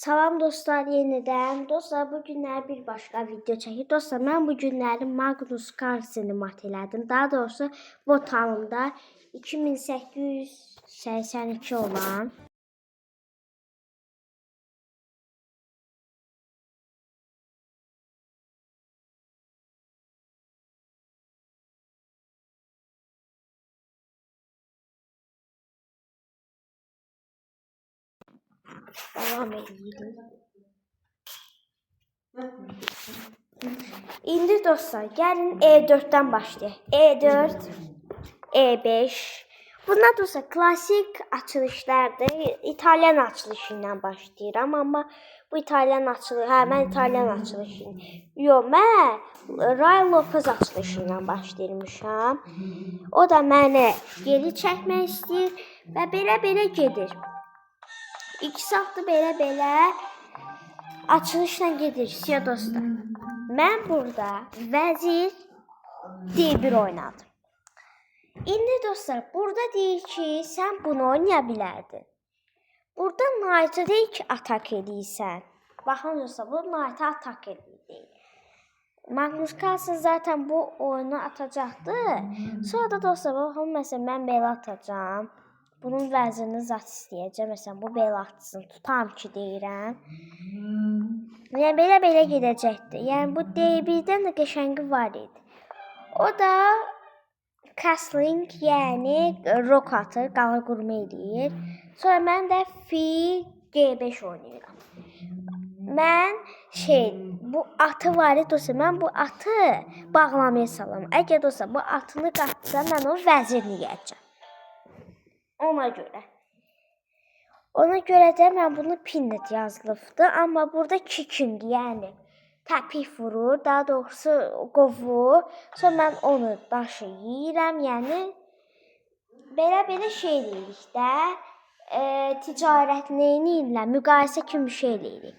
Salam dostlar, yenidən. Dostlar, bu günlər bir başqa video çəkir. Dostlar, mən bu günləri Magnus Carlsen'i mat elədim. Daha doğrusu Votalımda 2882 olan. Devam edelim. İndi dostlar, gəlin E4'dən başlayaq. E4, E5. Bunlar dostlar klasik açılışlardır. İtalyan açılışı ilə başlayıram, amma bu İtalyan açılışı, mən İtalyan açılışı. Yox, mən Ray Lopez açılışı ilə başlayırmışam. O da məni geri çəkmək istəyir və belə gedir. 2 saatdır belə açılışla gedir dostlar. Mən burada vəzir D1 oynadım. İndi dostlar, burada deyir ki, sən bunu oynaya bilərdin. Burada Knight'ı deyir ki, atak edirsən. Baxın dostlar, bu Knight'ı atak edir. Magnus Carlsen zaten bu oyunu atacaqdı. Sonra da dostlar, baxın, məsələn, mən belə atacağam. Bunun vəzirini zat istəyəcəm. Məsələn, bu belə atsın. Tutam ki, deyirəm. Yəni, belə gedəcəkdir. Yəni, bu D1-dən də qəşəngi var idi. O da castling, yəni rock atır, qala qurma eləyir. Sonra mən də Fi G5 oynayıram. Mən bu atı var idi, dostlar, mən bu atı bağlamaya salam. Əgər dostlar, bu atını qatsa, mən onun vəzirini yiyəcəm. Ona görə də mən bunu pinnet yazılıbdı. Amma burada kicking, yəni təpik vurur, daha doğrusu qovur. Sonra mən onu daşı yeyirəm, yəni belə eləyirik də. Ticarət neyinlə, müqayisə kimi şey eləyirik.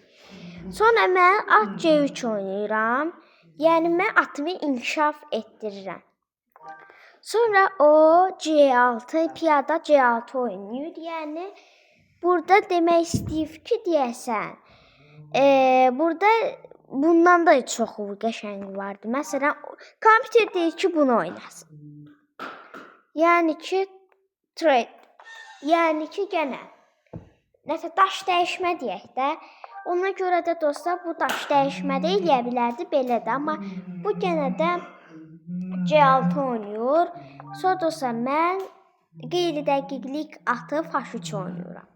Sonra mən at C3 oynayıram. Yəni mən atımı inkişaf etdirirəm. Sonra o C6, piyada C6 oynayır. Yəni burada demək istəyir ki, deyəsən, burada bundan da çox qəşəng vardı. Məsələn, kompüter deyir ki, bunu oynasın. Yəni ki, trade. Yəni ki, yenə nəsə daş dəyişmə deyək də. Ona görə də dostlar, bu daş dəyişmə də eləyə bilərdi belə də. Amma bu yenə də C6 oynayır. Sonra dostlar, mən qeyri-dəqiqlik atı F3 oynayıram.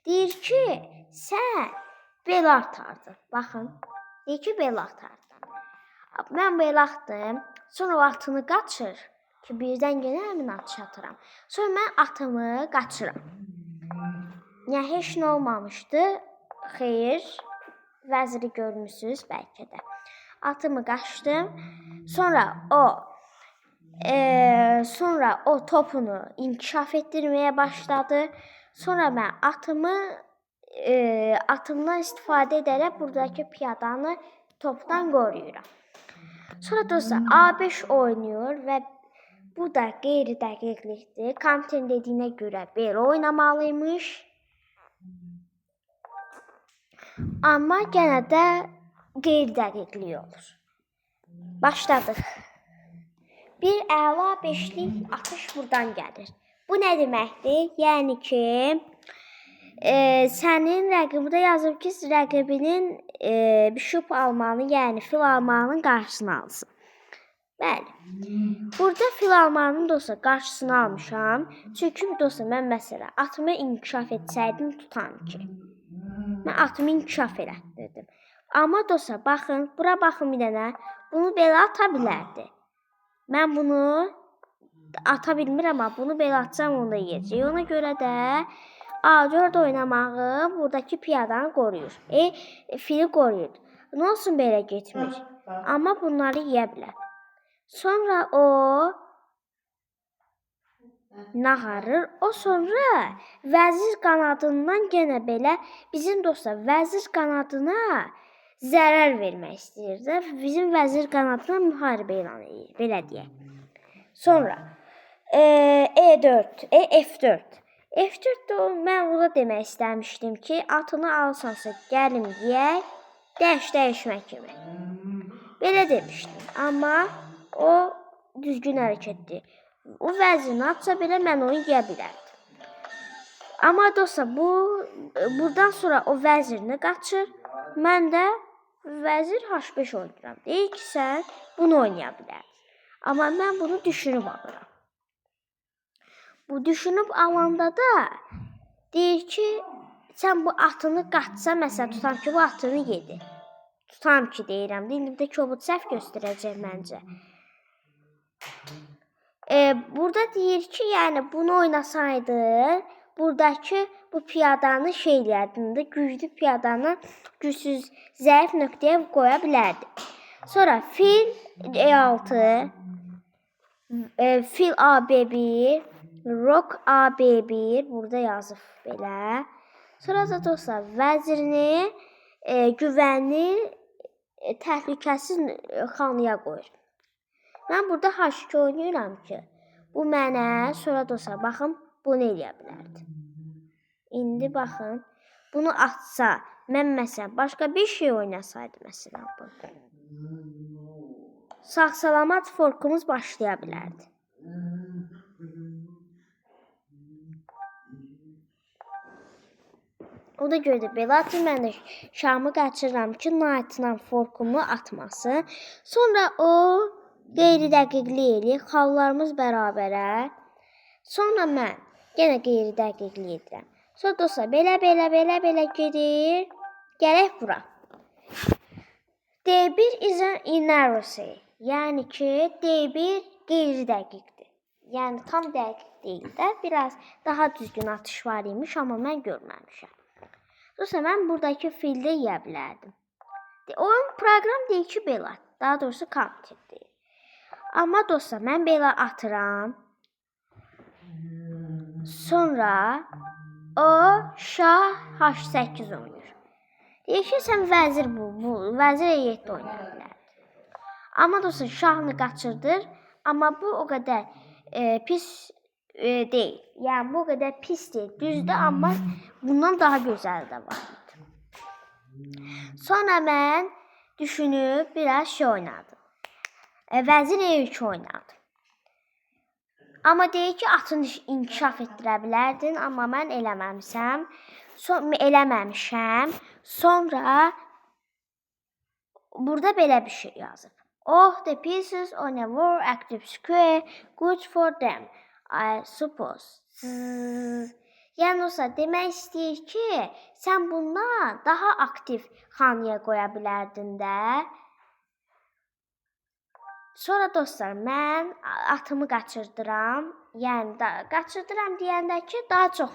Deyir ki, sən belə atardın. Baxın, deyir ki, belə atardın. Mən belə atdım. Sonra o atını qaçır ki, birdən yenə həmin atı atıram. Sonra mən atımı qaçıram. Yəni, heç nə olmamışdı. Xeyr. vəziri görmüsünüz bəlkə də. Atımı qaçdım. Sonra o topunu inkişaf etdirməyə başladı. Sonra mən atımdan istifadə edərək buradakı piyadanı topdan qoruyuram. Sonra dostlar A5 oynuyor və bu da qeyri-dəqiqlikdir. Kompüterin dediyinə görə belə oynamalıymış. Amma yenə də qeyri-dəqiqlik olur. Başladıq. Bir əla beşlik atış buradan gəlir. Bu nə deməkdir? Yəni ki, sənin rəqibdə yazıb ki, rəqibinin bişop almanı, yəni fil almanın qarşısını alsın. Bəli. Burada fil almanın dostlar qarşısını almışam. Çünki dostlar mən məsələn atımı inkişaf etsəydim tutam ki. Mən atımı inkişaf elətdirdim. Amma dostlar baxın, bura baxın bir dənə. Bunu belə ata bilərdi. Mən bunu ata bilmirəm, amma bunu belə atsam onda yeyəcək. Ona görə də A4 oynamağı buradakı piyadanı qoruyur. Fili qoruyur. Nə olsun belə getmir. Amma bunları yeyə bilər. Sonra o naharır. O sonra vəzir qanadından yenə belə bizim dostlar vəzir qanadına zərər vermək istəyirlər. Bizim vəzir qanadına müharibə elan edir. Belə deyək. Sonra E4, F4. F4-də mən burada demək istəmişdim ki, atını alsansa gəlim deyək, dəyişmək kimi. Belə demişdim. Amma o düzgün hərəkətdir. O vəzirini atsa belə mən onu yeyə bilərdim. Amma dostlar buradan sonra o vəzirini qaçır. Mən də vəzir H5 oynayıram. Deyir ki, sən bunu oynaya bilərsən. Amma mən bunu düşünüb alıram. Bu düşünüb alanda da deyir ki, sən bu atını qaçsa, məsələn, tutam ki, bu atını yedi. Tutam ki, deyirəm. İndi də kobud səhv göstərəcək məncə. Burada deyir ki, yəni bunu oynasaydı, buradakı bu piyadanı eləyərdin də, güclü piyadanı gücsüz, zəif nöqtəyə qoya bilərdi. Sonra fil E6, fil AB1, rok AB1, burada yazıb belə. Sonra da dostlar, vəzirini güvənli, təhlükəsiz xanaya qoyur. Mən burada H2 oynayıram ki, bu mənə, sonra dostlar, baxın, bunu eləyə bilərdi. İndi baxın, bunu atsa, mən məsələn, başqa bir şey oynasaydı, məsələn, bu. Sağ-salamat forkumuz başlaya bilərdi. O da görə də belə atır, mən də şahımı qaçırıram ki, knightla forkumu atmasın. Sonra o qeyri-dəqiqlik eləyir, xallarımız bərabərə. Sonra mən yenə qeyri-dəqiqlik edirəm. Sonra dostlar, belə gedir. Gələk bura. D1 is an inaccuracy. Yəni ki, D1 qeyri-dəqiqdir. Yəni tam dəqiq deyil də, biraz daha düzgün atış var imiş, amma mən görməmişəm. Dostlar, mən buradakı fildə yeyə bilərdim. Oyun proqram deyir ki, belə, daha doğrusu kompüter deyir. Amma dostlar, mən belə atıram. Sonra o şah H8 oynayır. Deyir ki, sən vəzir vəzir E7 oynaya bilərdi. Amma dostlar, şahını qaçırdır. Amma bu o qədər pis deyil. Yəni, bu o qədər pis deyil. Düzdür, amma bundan daha gözəli də var. Sonra mən düşünüb biraz şey oynadım. Vəzir E3 oynadım. Amma deyir ki, atını inkişaf etdirə bilərdin, amma mən eləməmişəm. Sonra burada belə bir şey yazıb. Oh, the pieces on a war active square, good for them, I suppose. Yəni, olsa demək istəyir ki, sən bundan daha aktiv xanaya qoya bilərdin də. Sonra dostlar, mən atımı qaçırdıram. Yəni qaçırdıram deyəndə ki, daha çox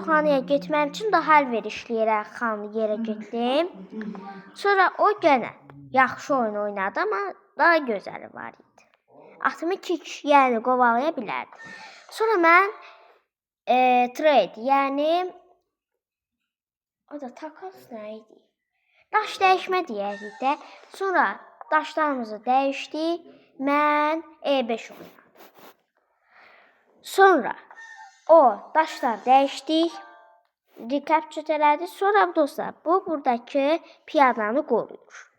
xanaya getməm üçün daha əlverişli yerə getdim. Sonra o yenə yaxşı oyun oynadı, amma daha gözəli var idi. Atımı yəni qovalaya bilərdi. Sonra mən trade, yəni o da takas nə idi? Daş dəyişmə deyərik də. Sonra daşlarımızı dəyişdik. Mən E5 oynadım. Sonra o daşlar dəyişdik. Recapture elədi. Sonra dostlar, bu buradakı piyadanı qoruyur.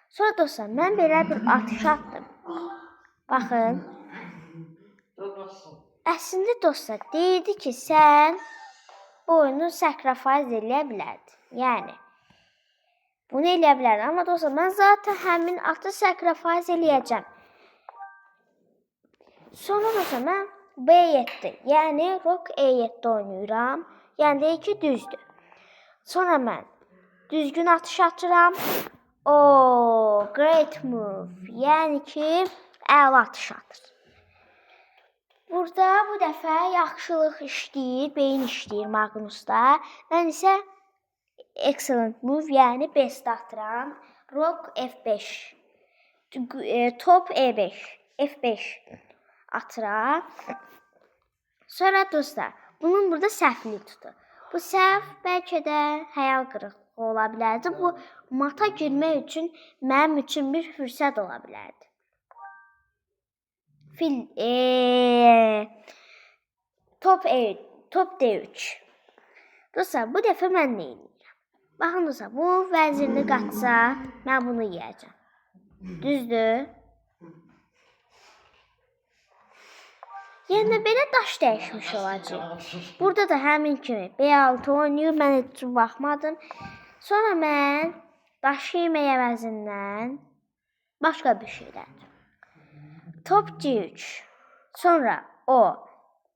Sonra dostlar, mən belə bir atış atdım. Baxın. Əslində dostlar, deyirdi ki, sən bu oyunu sacrifice eləyə bilərdin. Yəni bunu eləyə bilərdin. Amma dostlar, mən zaten həmin atı sacrifice eləyəcəm. Sonra dostlar, mən B7, yəni Rook E7 oynayıram. Yəni deyir ki, düzdür. Sonra mən düzgün atış atıram. Great move. Yəni ki, əla atış atır. Burada bu dəfə yaxşılıq işləyir, beyin işləyir Magnusda. Mən isə excellent move, yəni best atıram. Rook F5. Top E5. F5 atıram. Sonra dostlar, bunun burada səhvini tutur. Bu səhv bəlkə də xəyal qırıqlığı ola bilərdi. Bu mata girmək üçün mənim üçün bir fürsət ola bilərdi. Top D3. Dostlar, bu dəfə mən nə edirəm? Baxın dostlar, bu vəzirini qaçsa, mən bunu yeyəcəm. Düzdür? Yəni belə daş dəyişmiş olacaq. Burada da həmin kimi B6 oynayır, mən heç baxmadım. Sonra mən daş yemək əvəzindən başqa bir şeylər. Top C3. Sonra o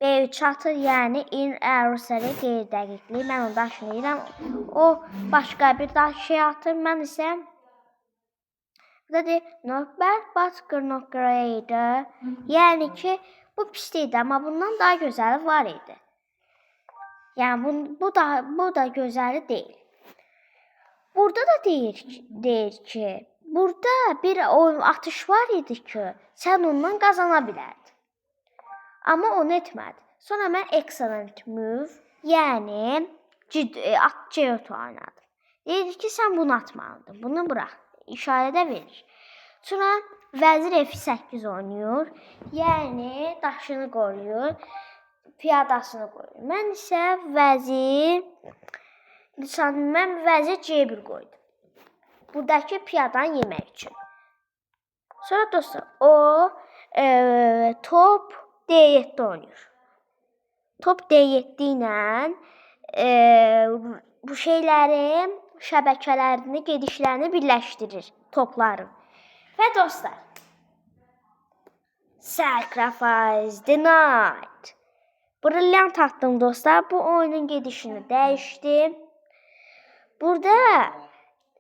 B3 atır, yəni in arrow qeyri-dəqiqlik. Mən onu daşıyıram. O başqa bir daş şey atır. Mən isə burada deyir, not bad, but not great. Yəni ki, bu pis deyildi, amma bundan daha gözəli var idi. Yəni bu da gözəli deyil. Burada da deyir ki, burada bir atış var idi ki, sən ondan qazana bilərdin. Amma onu etmədi. Sonra mən excellent move, yəni at C4 oynadım. Deyir ki, sən bunu atmalıydın. Bunu burax. İşarədə verir. Sonra vəzir F8 oynayır. Yəni daşını qoruyur, piyadasını qoruyur. Mən isə vəzir C1 qoydum. Buradakı piyadanı yemək üçün. Sonra dostlar, o top D7 oynayır. Top D7 ilə bu şeyləri, şəbəkələrini, gedişlərini birləşdirir topların. Və dostlar, sacrifice denied. Brilliant atdım dostlar. Bu oyunun gedişini dəyişdim. Burada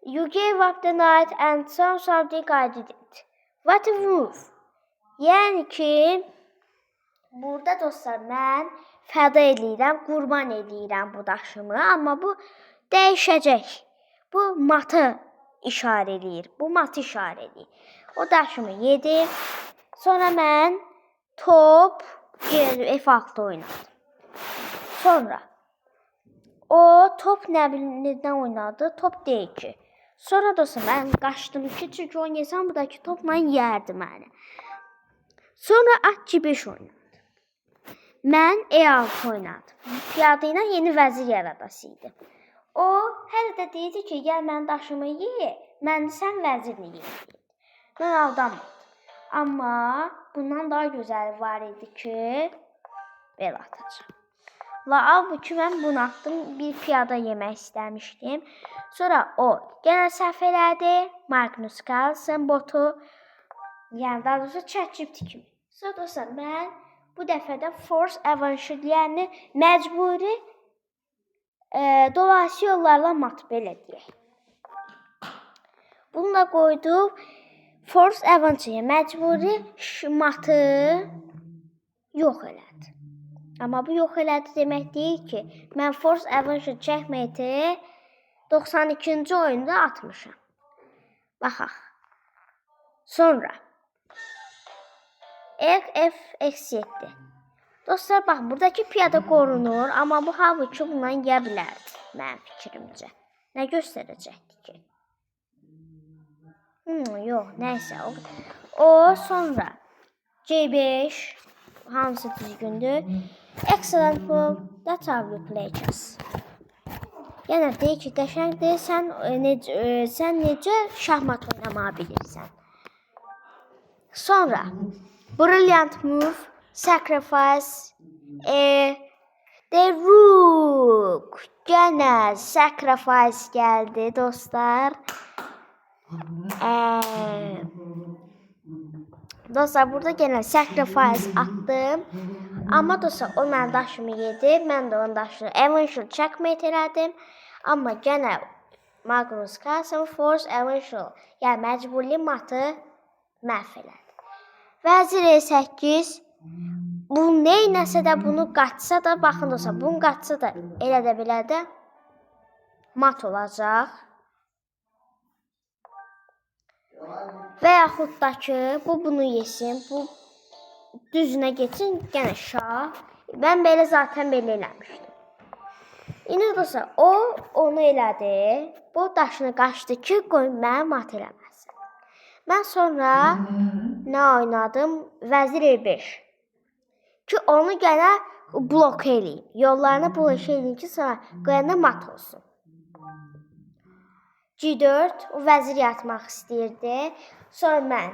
you gave up the night and something I did it. What a move. Yəni ki, burada dostlar, mən fəda eləyirəm, qurban eləyirəm bu daşımı. Amma bu dəyişəcək. Bu matı işarə eləyir. Bu matı işarə eləyir. O daşımı yedi. Sonra mən top F6 oynadım. Sonra o top nədən oynadı? Top D2. Sonra dostlar, mən qaçdım ki, çünki oynayasam buradakı topla yerdi məni. Sonra at C5 oynadım. Mən E6 oynadım. Piyada ilə yeni vəzir yaradasıydı. O hələ də deyirdi ki, gəl mən daşımı ye, mən sən vəzirini ye. Mən aldanmadım. Amma bundan daha gözəli var idi ki, belə atacağım. Halbuki mən bunu atdım, bir piyada yemək istəmişdim. Sonra o yenə səhv elədi. Magnus Carlsen botu, yəni daha doğrusu ChatGPT kimi. Sonra dostlar, mən bu dəfə də force advantage, yəni məcburi dolayısı yollarla mat belə deyək. Bunu da qoyduq. Force advantage məcburi matı yox elədi. Amma bu yox elədi demək deyil ki, mən force advantage checkmate 92-ci oyunda atmışam. Baxaq. Sonra F7. Dostlar, bax, buradakı piyada qorunur, amma bu halbuki bundan yeyə bilərdi, mənim fikrimcə. Nə göstərəcəkdi ki? Yox, nəysə. O, sonra C5, hamısı düzgündür. Excellent move, that's how we play chess. Yəni, deyək ki, qəşəngdir, sən necə şahmat oynamağı bilirsən. Sonra, brilliant move, sacrifice, the rook. Gənə sacrifice gəldi, dostlar. Dostlar, burada gene sacrifice attım. Amma dostlar, o mənim daşımı yedi. Mən də onun daşını eventual checkmate elədim. Amma gene Magnus Carlsen force eventual, yəni məcburli matı məhv elədi. Vəzir E8. Bu neynəsə də bunu qaçsa da, baxın dostlar, bunu qaçsa da elə də belə də mat olacaq. Və yaxud da ki, bu bunu yesin, bu düzünə geçsin, gene şah. Mən belə zaten belə eləmişdim. İndi dostlar, o onu elədi. Bu daşını qaçdı ki, qoy mən mat eləməsin. Mən sonra nə oynadım? Vəzir E5. Ki onu gene blok eləyim. Yollarını blok eləyim ki, sonra qoyanda mat olsun. G4, o vəzir yatmaq istəyirdi. Sonra mən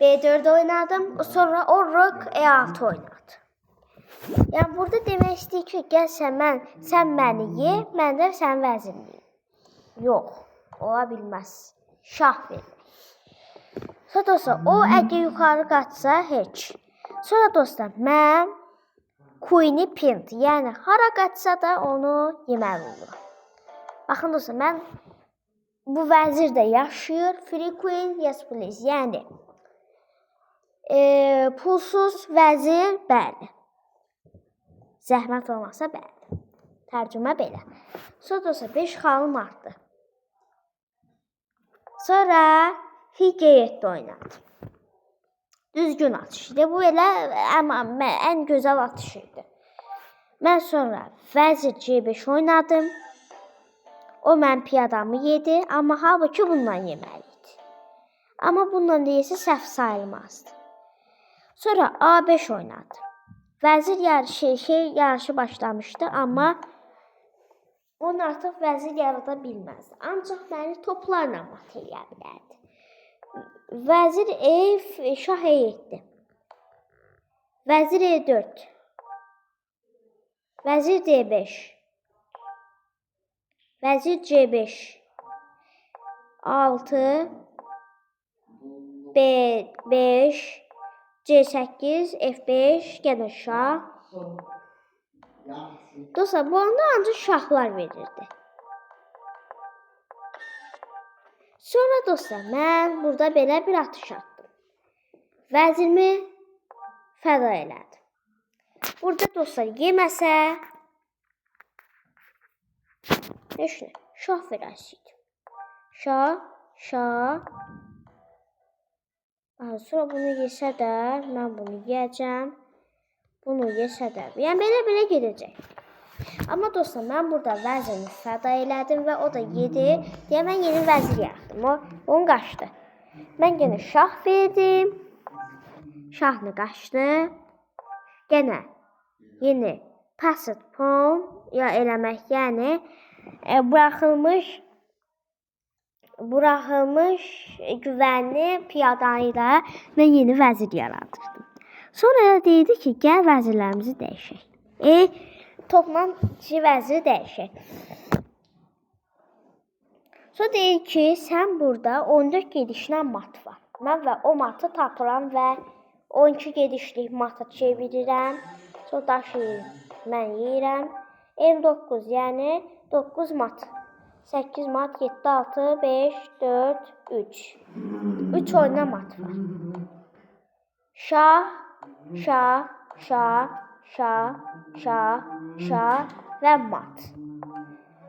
B4 oynadım. Sonra o rook E6 oynadı. Yəni burada demək istəyir ki, gəl sən məni ye, mən də sən vəzirliyim. Yox, ola bilməz. Şah verir. Sonra dostlar, o əgər yuxarı qaçsa heç. Sonra dostlar, mən queen'i pint, yəni hara qaçsa da onu yeməli olur. Baxın dostlar, mən bu vəzir də yaşayır. Free queen, yes please. Yəni pulsuz vəzir, bəli. Zəhmət olmasa bəli. Tərcümə belə. Sonra dostlar, 5 xalım artdı. Sonra fil G7 oynadı. Düzgün atış idi. Bu elə ən gözəl atış idi. Mən sonra vəzir C5 oynadım. O mən piyadamı yedi, amma halbuki bundan yeməliydi. Amma bundan deyilsə səhv sayılmazdı. Sonra A5 oynadı. Vəzir yarışı başlamışdı, amma onun artıq vəzir yarada bilməzdi. Ancaq məni toplarla mat eləyə bilərdi. Vəzir şah E7. Vəzir E4. Vəzir D5. Vəzir C5. 6 B5 C8 F5 gene şah. Dostlar, bu anda ancaq şahlar verirdi. Sonra dostlar, mən burada belə bir atış atdım. Vəzirimi fəda elədim. Burada dostlar, yeməsə Neşne? Şah verəsiydim. Şah. Sonra bunu yesə də, mən bunu yiyəcəm. Bunu yesə də, yəni belə gedəcək. Amma dostlar, mən burada vəzirini fəda elədim və o da yedi. Deyə mən yeni vəzir yaxdım. Onu qaçdı. Mən yenə şah verdim. Şahını qaçdı. Yenə yeni passed pawn ya eləmək, yəni buraxılmış güvənli piyadanı ilə mən yeni vəzir yaradırdım. Sonra deyildi ki, gəl vəzirlərimizi dəyişək. Topla vəziri dəyişək. Sonra deyir ki, sən burada 14 gedişlə mat var. Mən və o matı tapıram və 12 gedişlik mata çevirirəm. Sonra daşı mən yeyirəm. 9, yəni 9 mat 8 mat, 7, 6, 5, 4, 3. 3 oyuna mat var. Şah, şah, şah, şah, şah, şah və mat.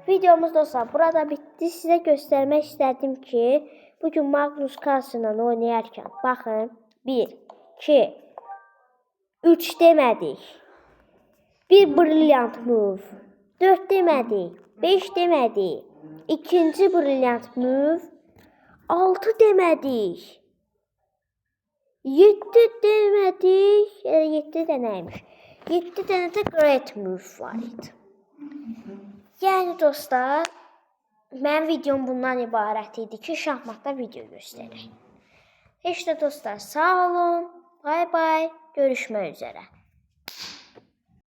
Videomuz dostlar burada bitti. Size göstermek istedim ki bugün Magnus Carlsen'la oynayarken bakın 1, 2, 3 demedik. Bir brilliant move. 4 demedik. 5 demedik. İkinci brilliant move. 6 demedik. 7 demedik. 7 de neymiş? 7 tane de great move var idi. Yani dostlar, mən videom bundan ibarət idi ki, şahmatda video göstərək. Heç də dostlar, sağ olun. Bay bay. Görüşmək üzərə.